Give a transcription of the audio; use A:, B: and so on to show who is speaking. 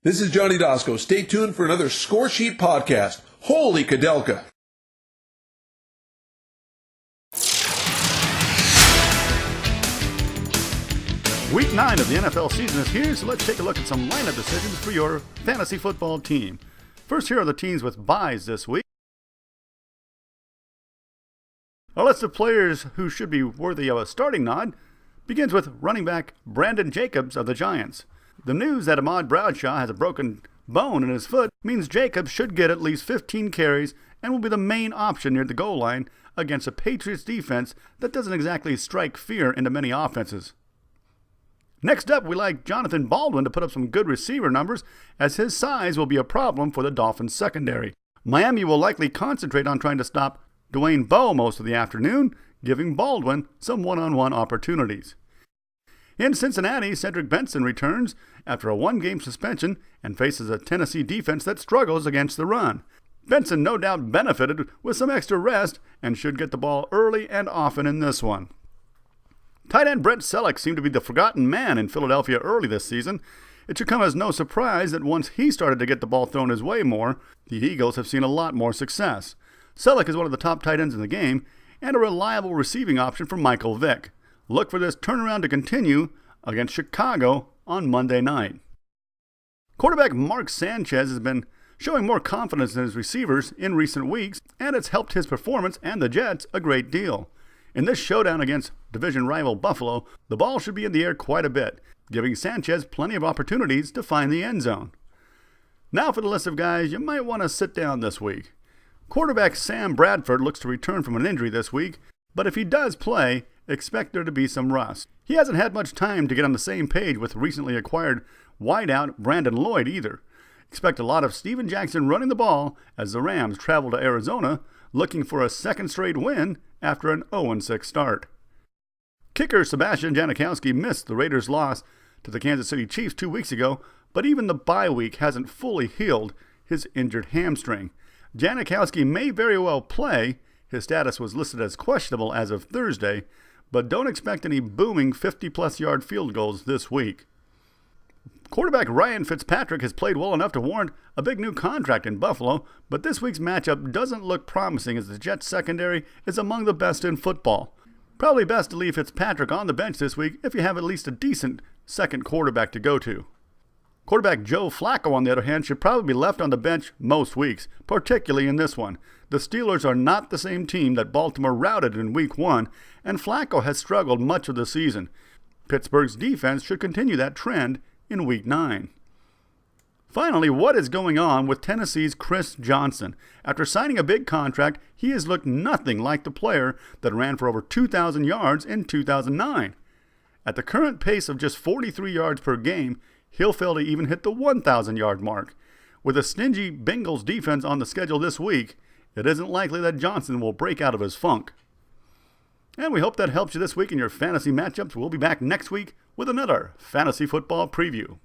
A: This is Johnny Dosco. Stay tuned for another Score Sheet podcast. Holy Kadelka!
B: Week 9 of the NFL season is here, so let's take a look at some lineup decisions for your fantasy football team. First, here are the teams with byes this week. Our list of players who should be worthy of a starting nod begins with running back Brandon Jacobs of the Giants. The news that Ahmad Bradshaw has a broken bone in his foot means Jacobs should get at least 15 carries and will be the main option near the goal line against a Patriots defense that doesn't exactly strike fear into many offenses. Next up, we like Jonathan Baldwin to put up some good receiver numbers, as his size will be a problem for the Dolphins secondary. Miami will likely concentrate on trying to stop Dwayne Bowe most of the afternoon, giving Baldwin some one-on-one opportunities. In Cincinnati, Cedric Benson returns after a one-game suspension and faces a Tennessee defense that struggles against the run. Benson no doubt benefited with some extra rest and should get the ball early and often in this one. Tight end Brett Selleck seemed to be the forgotten man in Philadelphia early this season. It should come as no surprise that once he started to get the ball thrown his way more, the Eagles have seen a lot more success. Selleck is one of the top tight ends in the game and a reliable receiving option for Michael Vick. Look for this turnaround to continue against Chicago on Monday night. Quarterback Mark Sanchez has been showing more confidence in his receivers in recent weeks, and it's helped his performance and the Jets a great deal. In this showdown against division rival Buffalo, the ball should be in the air quite a bit, giving Sanchez plenty of opportunities to find the end zone. Now for the list of guys you might want to sit down this week. Quarterback Sam Bradford looks to return from an injury this week, but if he does play, expect there to be some rust. He hasn't had much time to get on the same page with recently acquired wideout Brandon Lloyd either. Expect a lot of Steven Jackson running the ball as the Rams travel to Arizona looking for a second straight win after an 0-6 start. Kicker Sebastian Janikowski missed the Raiders' loss to the Kansas City Chiefs 2 weeks ago, but even the bye week hasn't fully healed his injured hamstring. Janikowski may very well play. His status was listed as questionable as of Thursday, but don't expect any booming 50-plus yard field goals this week. Quarterback Ryan Fitzpatrick has played well enough to warrant a big new contract in Buffalo, but this week's matchup doesn't look promising as the Jets secondary is among the best in football. Probably best to leave Fitzpatrick on the bench this week if you have at least a decent second quarterback to go to. Quarterback Joe Flacco, on the other hand, should probably be left on the bench most weeks, particularly in this one. The Steelers are not the same team that Baltimore routed in Week 1, and Flacco has struggled much of the season. Pittsburgh's defense should continue that trend in Week 9. Finally, what is going on with Tennessee's Chris Johnson? After signing a big contract, he has looked nothing like the player that ran for over 2,000 yards in 2009. At the current pace of just 43 yards per game, he'll fail to even hit the 1,000-yard mark. With a stingy Bengals defense on the schedule this week, it isn't likely that Johnson will break out of his funk. And we hope that helps you this week in your fantasy matchups. We'll be back next week with another fantasy football preview.